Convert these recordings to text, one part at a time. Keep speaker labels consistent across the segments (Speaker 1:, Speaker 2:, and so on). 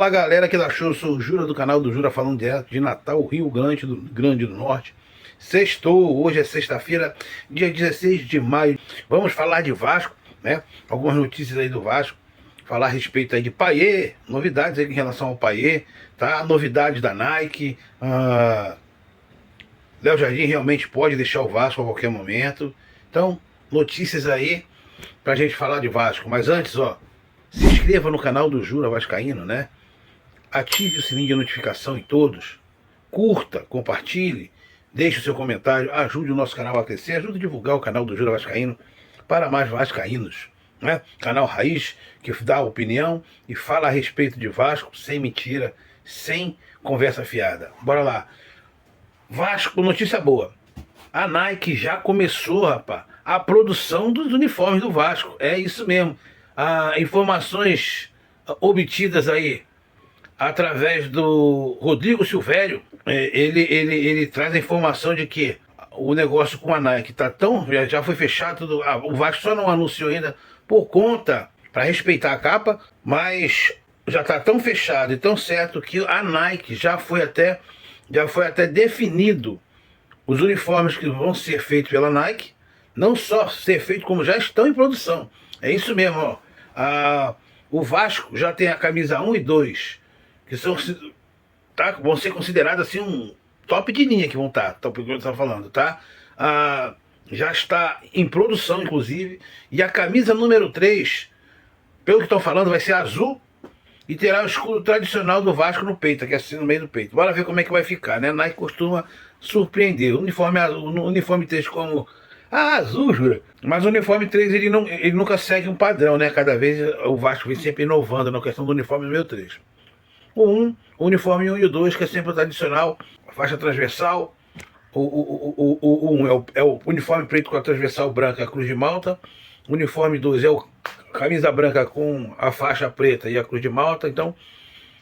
Speaker 1: Fala galera aqui da show, eu sou o Jura do canal do Jura, falando direto de Natal, Rio Grande do Norte. Sextou, hoje é sexta-feira, dia 16 de maio. Vamos falar de Vasco, né? Algumas notícias aí do Vasco. Falar a respeito aí de Payet, novidades aí em relação ao Payet, tá? Novidades da Nike. Léo Jardim realmente pode deixar o Vasco a qualquer momento. Então, notícias aí pra gente falar de Vasco. Mas antes, ó, se inscreva no canal do Jura Vascaíno, né? Ative o sininho de notificação em todos. Curta, compartilhe, deixe o seu comentário, ajude o nosso canal a crescer, ajude a divulgar o canal do Jura Vascaíno para mais vascaínos, né? Canal Raiz, que dá opinião e fala a respeito de Vasco, sem mentira, sem conversa fiada. Bora lá. Vasco, notícia boa. A Nike já começou, rapaz, a produção dos uniformes do Vasco. É isso mesmo. Informações obtidas aí através do Rodrigo Silvério, ele traz a informação de que o negócio com a Nike tá tão, já foi fechado, o Vasco só não anunciou ainda por conta, para respeitar a capa, mas já tá tão fechado e tão certo que a Nike já foi até definido os uniformes que vão ser feitos pela Nike, não só ser feitos como já estão em produção. É isso mesmo, ó. O Vasco já tem a camisa 1 e 2, que vão ser consideradas assim um top de linha que vão estar, falando, tá? Já está em produção, inclusive, e a camisa número 3, pelo que estão falando, vai ser azul e terá o escudo tradicional do Vasco no peito, que é assim no meio do peito. Bora ver como é que vai ficar, né? A Nike costuma surpreender. O uniforme azul, o uniforme 3 como azul, Jura. Mas o uniforme 3 ele nunca segue um padrão, né? Cada vez o Vasco vem sempre inovando na questão do uniforme número 3. O uniforme 1 e o 2, que é sempre o tradicional, a faixa transversal. O 1 é o uniforme preto com a transversal branca, a cruz de malta. O uniforme 2 é a camisa branca com a faixa preta e a cruz de malta. Então,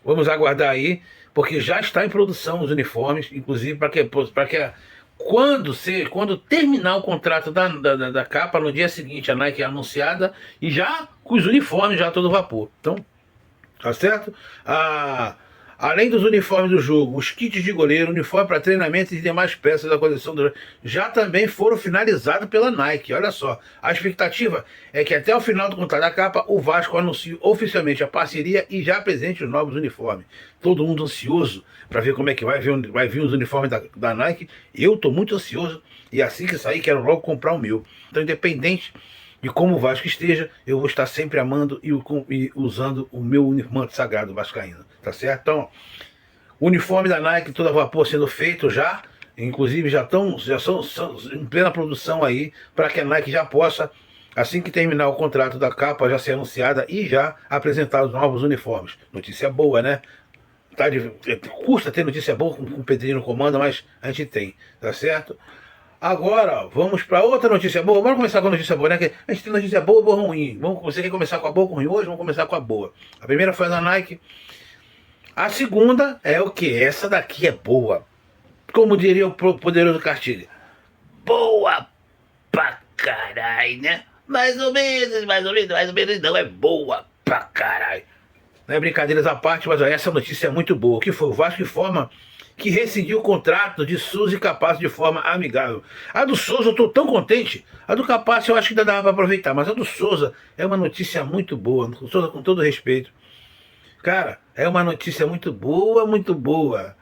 Speaker 1: vamos aguardar aí, porque já está em produção os uniformes, inclusive para que quando terminar o contrato da capa, no dia seguinte a Nike é anunciada e já com os uniformes já a todo vapor. Então, tá certo? Além dos uniformes do jogo, os kits de goleiro, uniforme para treinamento e demais peças da coleção já também foram finalizados pela Nike. Olha só, a expectativa é que até o final do contrato da capa o Vasco anuncie oficialmente a parceria e já apresente os novos uniformes. Todo mundo ansioso para ver como é que vai vir os uniformes da Nike. Eu estou muito ansioso e assim que sair quero logo comprar o meu. Então, independente de como o Vasco esteja, eu vou estar sempre amando e usando o meu manto sagrado vascaíno, tá certo? Então, o uniforme da Nike todo a vapor sendo feito já, inclusive já são em plena produção aí, para que a Nike já possa, assim que terminar o contrato da capa, já ser anunciada e já apresentar os novos uniformes. Notícia boa, né? Custa ter notícia boa com o Pedrinho no comando, mas a gente tem, tá certo? Agora, vamos para outra notícia boa. Vamos começar com a notícia boa, né? Que a gente tem notícia boa e boa ruim. Você quer começar com a boa ou com a ruim hoje? Vamos começar com a boa. A primeira foi a da Nike. A segunda é o que? Essa daqui é boa. Como diria o poderoso Castilho. Boa pra caralho, né? Mais ou menos, não. É boa pra caralho. Não é brincadeiras à parte, mas ó, essa notícia é muito boa. Que foi o Vasco informa que rescindiu o contrato de Souza e Capasso de forma amigável. A do Souza eu estou tão contente. A do Capasso eu acho que ainda dava para aproveitar, mas a do Souza é uma notícia muito boa. O Souza, com todo respeito, cara, é uma notícia muito boa, muito boa.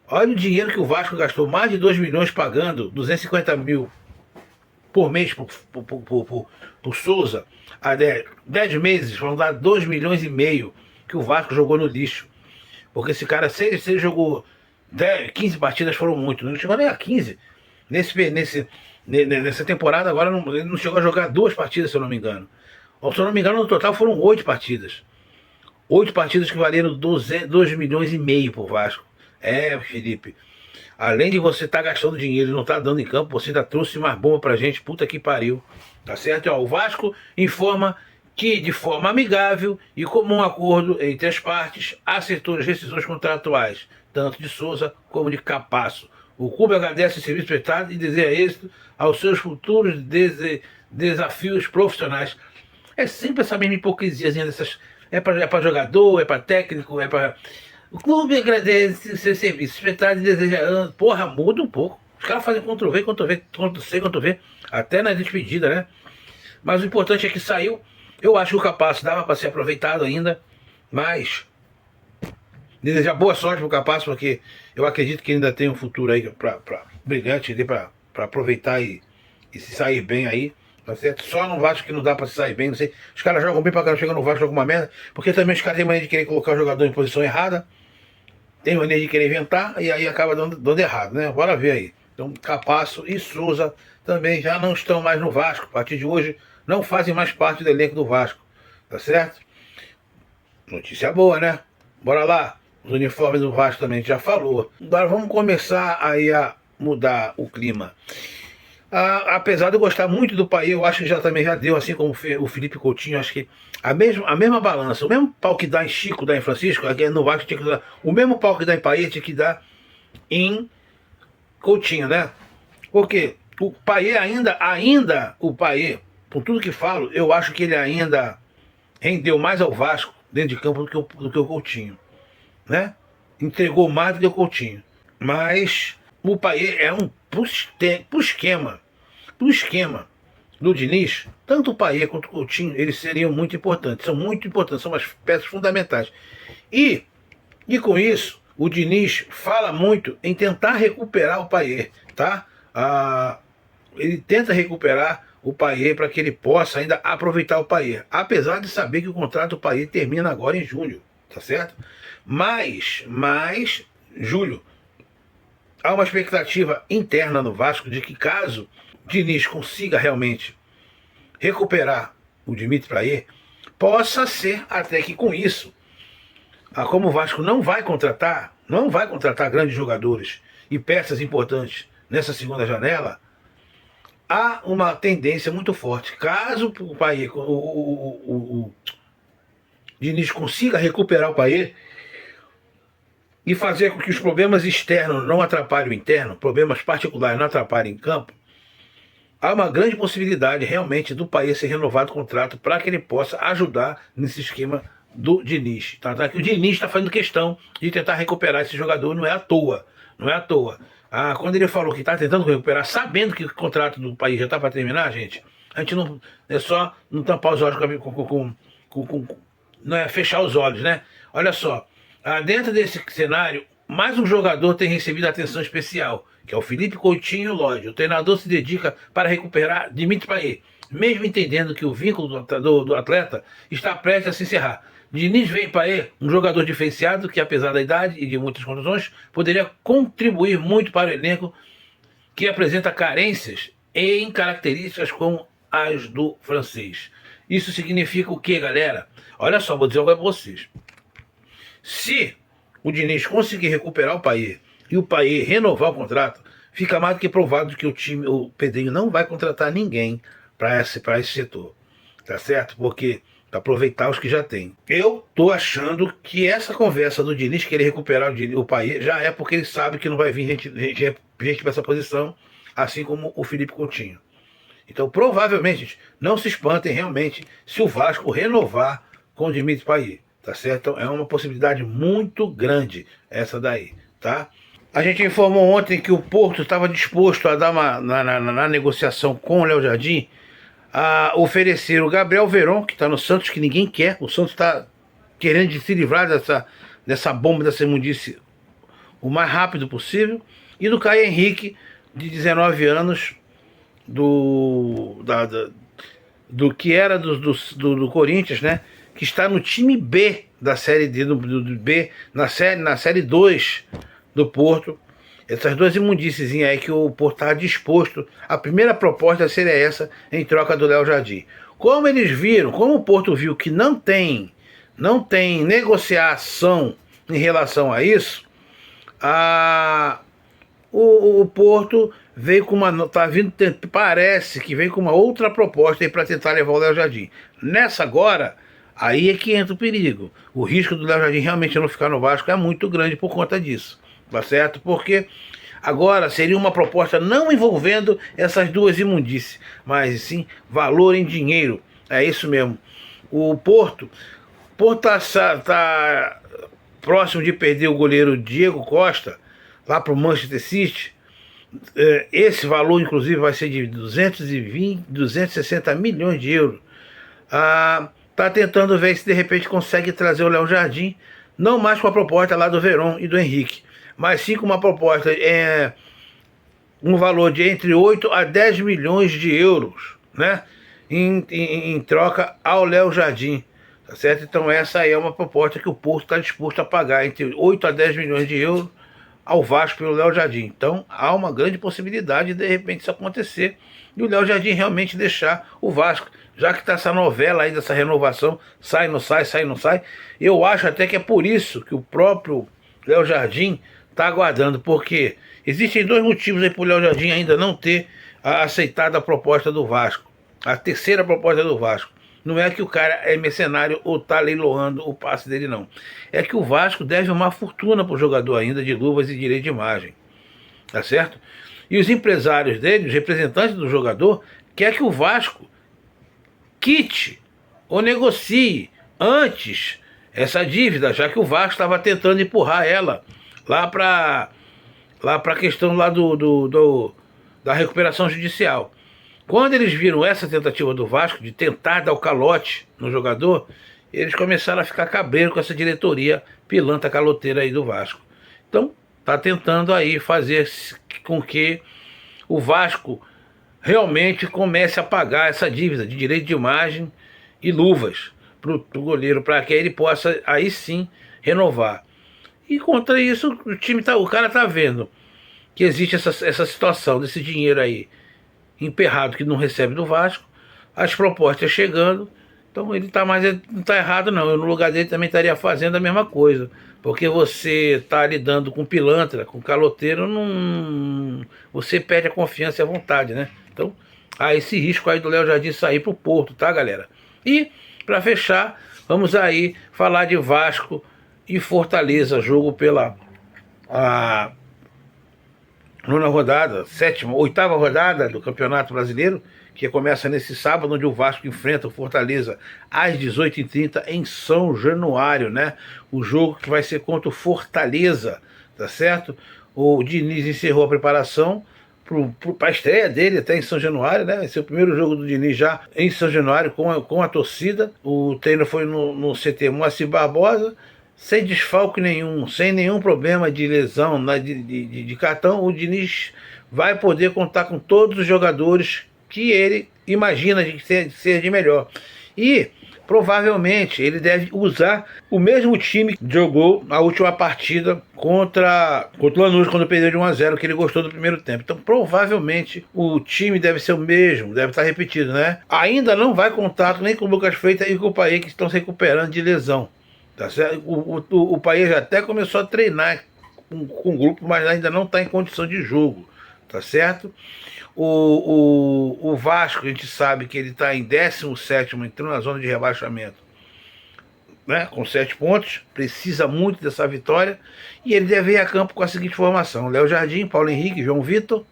Speaker 1: Olha o dinheiro que o Vasco gastou, mais de 2 milhões pagando 250 mil por mês por Souza. Há 10 meses vão dar 2 milhões e meio que o Vasco jogou no lixo. Porque esse cara, se ele jogou 15 partidas, foram muito, não chegou nem a 15 nessa temporada. Agora ele não chegou a jogar 2 partidas, se eu não me engano. Ou, se eu não me engano, no total foram 8 partidas. 8 partidas que valeram 2 milhões e meio pro Vasco. Felipe, além de você estar gastando dinheiro e não estar dando em campo, você ainda trouxe mais bomba pra gente. Puta que pariu, tá certo? Ó, o Vasco informa que, de forma amigável e comum acordo entre as partes, acertou as rescisões contratuais, tanto de Souza como de Capasso. O clube agradece o serviço prestado e deseja êxito aos seus futuros desafios profissionais. É sempre essa mesma hipocrisiazinha é pra jogador, é pra técnico, é pra... O clube agradece o seu serviço, espetáculo deseja... Porra, muda um pouco. Os caras fazem Ctrl-V, Ctrl-V, Ctrl-C, Ctrl-V, até na despedida, né? Mas o importante é que saiu. Eu acho que o Capasso dava para ser aproveitado ainda, mas desejar boa sorte pro Capasso, porque eu acredito que ainda tem um futuro aí pra brilhante, para aproveitar e se sair bem aí, tá certo? Só no Vasco que não dá para se sair bem, não sei. Os caras jogam bem pra caramba, chegam no Vasco, jogam uma merda, porque também os caras têm maneira de querer colocar o jogador em posição errada, tem maneira de querer inventar, e aí acaba dando errado, né? Bora ver aí. Então, Capasso e Souza também já não estão mais no Vasco. A partir de hoje, não fazem mais parte do elenco do Vasco. Tá certo? Notícia boa, né? Bora lá. Os uniformes do Vasco também a gente já falou. Agora vamos começar aí a mudar o clima. Apesar de eu gostar muito do Payet, eu acho que também já deu, assim como o Felipe Coutinho, acho que a mesma balança, o mesmo pau que dá em Chico, dá em Francisco, aqui no Vasco tinha que dar, o mesmo pau que dá em Payet tinha que dar em Coutinho, né? Porque o Payet ainda o Payet, por tudo que falo, eu acho que ele ainda rendeu mais ao Vasco dentro de campo do que o Coutinho, né? Entregou mais do que o Coutinho. Mas o Payet é pro esquema do Diniz, tanto o Payet quanto o Coutinho, eles seriam muito importantes, são umas peças fundamentais. E com isso, o Diniz fala muito em tentar recuperar o Payet, tá? Ele tenta recuperar o Payet para que ele possa ainda aproveitar o Payet, apesar de saber que o contrato do Payet termina agora em julho, tá certo? Mas julho, há uma expectativa interna no Vasco de que caso o Diniz consiga realmente recuperar o Dimitri Payet, possa ser até que com isso, como o Vasco não vai contratar grandes jogadores e peças importantes nessa segunda janela, há uma tendência muito forte. Caso o Payet, o Diniz consiga recuperar o Payet e fazer com que os problemas externos não atrapalhem o interno, problemas particulares não atrapalhem em campo, há uma grande possibilidade realmente do Payet ser renovado o contrato para que ele possa ajudar nesse esquema do Diniz. Tá? Que o Diniz está fazendo questão de tentar recuperar esse jogador, não é à toa. Não é à toa. Quando ele falou que está tentando recuperar, sabendo que o contrato do Payet já está para terminar, gente, a gente não é só não tampar os olhos não é fechar os olhos, né? Olha só, dentro desse cenário, mais um jogador tem recebido atenção especial, que é o Felipe Coutinho Lodge. O treinador se dedica para recuperar Dimitri Payet, mesmo entendendo que o vínculo do atleta está prestes a se encerrar. Diniz vê em Payet um jogador diferenciado que, apesar da idade e de muitas contusões, poderia contribuir muito para o elenco que apresenta carências em características como as do francês. Isso significa o que, galera? Olha só, vou dizer algo para vocês. Se o Diniz conseguir recuperar o Payet e o Payet renovar o contrato, fica mais do que provado que o Pedrinho não vai contratar ninguém para esse setor, tá certo? Porque para aproveitar os que já tem. Eu tô achando que essa conversa do Diniz querer recuperar o Payet já é porque ele sabe que não vai vir gente para essa posição, assim como o Felipe Coutinho. Então, provavelmente, gente, não se espantem realmente se o Vasco renovar com o Dimitri Payet, tá certo? Então, é uma possibilidade muito grande essa daí, tá? A gente informou ontem que o Porto estava disposto a dar na negociação com o Léo Jardim a oferecer o Gabriel Veron, que está no Santos, que ninguém quer. O Santos está querendo se livrar dessa bomba, dessa imundice o mais rápido possível. E do Caio Henrique, de 19 anos, do que era do Corinthians, né? Que está no time B da Série D, do B, na série 2 do Porto. Essas duas imundícies aí que o Porto está disposto. A primeira proposta seria essa, em troca do Léo Jardim. Como eles viram, como o Porto viu que não tem negociação em relação a isso, o Porto veio com parece que veio com uma outra proposta para tentar levar o Léo Jardim. Nessa agora, aí é que entra o perigo. O risco do Léo Jardim realmente não ficar no Vasco é muito grande por conta disso. Tá certo? Porque agora seria uma proposta não envolvendo essas duas imundícies, mas sim valor em dinheiro. É isso mesmo. O Porto, por tá próximo de perder o goleiro Diego Costa, lá para o Manchester City, esse valor, inclusive, vai ser de 260 milhões de euros. Tá tentando ver se de repente consegue trazer o Léo Jardim, não mais com a proposta lá do Verón e do Henrique, mas sim com uma proposta, um valor de entre 8 a 10 milhões de euros, né? Em troca ao Léo Jardim, tá certo? Então essa aí é uma proposta que o Porto está disposto a pagar, entre 8 a 10 milhões de euros ao Vasco pelo Léo Jardim. Então há uma grande possibilidade de repente isso acontecer e o Léo Jardim realmente deixar o Vasco, já que está essa novela aí dessa renovação, sai, não sai, sai, não sai. Eu acho até que é por isso que o próprio Léo Jardim está aguardando, porque existem dois motivos aí para o Léo Jardim ainda não ter aceitado a proposta do Vasco, a terceira proposta do Vasco. Não é que o cara é mercenário ou está leiloando o passe dele, não. É que o Vasco deve uma fortuna para o jogador ainda, de luvas e direito de imagem, tá certo? E os empresários dele, os representantes do jogador, quer que o Vasco quite ou negocie antes essa dívida, já que o Vasco estava tentando empurrar ela lá para a questão lá da recuperação judicial. Quando eles viram essa tentativa do Vasco de tentar dar o calote no jogador, eles começaram a ficar cabreiros com essa diretoria pilantra caloteira aí do Vasco. Então, tá tentando aí fazer com que o Vasco realmente comece a pagar essa dívida de direito de imagem e luvas pro goleiro, para que ele possa aí sim renovar. E contra isso, o cara tá vendo que existe essa situação desse dinheiro aí emperrado que não recebe do Vasco, as propostas chegando, então ele não está errado não. Eu no lugar dele também estaria fazendo a mesma coisa, porque você está lidando com pilantra, com caloteiro, você perde a confiança e a vontade, né? Então há esse risco aí do Léo Jardim sair para o Porto, tá, galera? E para fechar, vamos aí falar de Vasco e Fortaleza, jogo pela nona rodada, oitava rodada do Campeonato Brasileiro, que começa nesse sábado, onde o Vasco enfrenta o Fortaleza às 18h30 em São Januário, né? O jogo que vai ser contra o Fortaleza, tá certo? O Diniz encerrou a preparação para a estreia dele até em São Januário, né? Esse é o primeiro jogo do Diniz já em São Januário com a torcida. O treino foi no CT Moacir Barbosa, sem desfalque nenhum, sem nenhum problema de lesão, de cartão. O Diniz vai poder contar com todos os jogadores que ele imagina de ser de melhor. E provavelmente ele deve usar o mesmo time que jogou a última partida contra o Lanús, quando perdeu de 1-0, que ele gostou do primeiro tempo. Então provavelmente o time deve ser o mesmo, deve estar repetido, né? Ainda não vai contar nem com o Lucas Freitas e com o Paê, que estão se recuperando de lesão. Tá certo? O Paê já até começou a treinar com o grupo, mas ainda não está em condição de jogo, tá certo? O Vasco, a gente sabe que ele está em 17º, entrando na zona de rebaixamento, né? Com 7 pontos, precisa muito dessa vitória, e ele deve ir a campo com a seguinte formação: Léo Jardim, Paulo Henrique, João Vitor,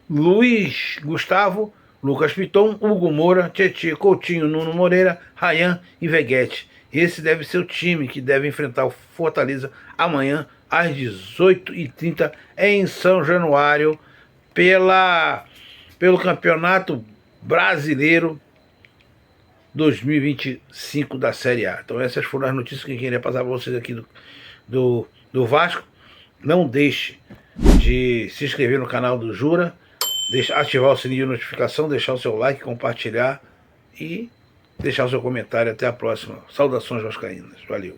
Speaker 1: Luiz Gustavo, Lucas Piton, Hugo Moura, Tietê, Coutinho, Nuno Moreira, Ryan e Veguete. Esse deve ser o time que deve enfrentar o Fortaleza amanhã às 18h30 em São Januário pelo Campeonato Brasileiro 2025 da Série A. Então essas foram as notícias que eu queria passar para vocês aqui do Vasco. Não deixe de se inscrever no canal do Jura, ativar o sininho de notificação, deixar o seu like, compartilhar e deixar o seu comentário. Até a próxima. Saudações vascaínas. Valeu.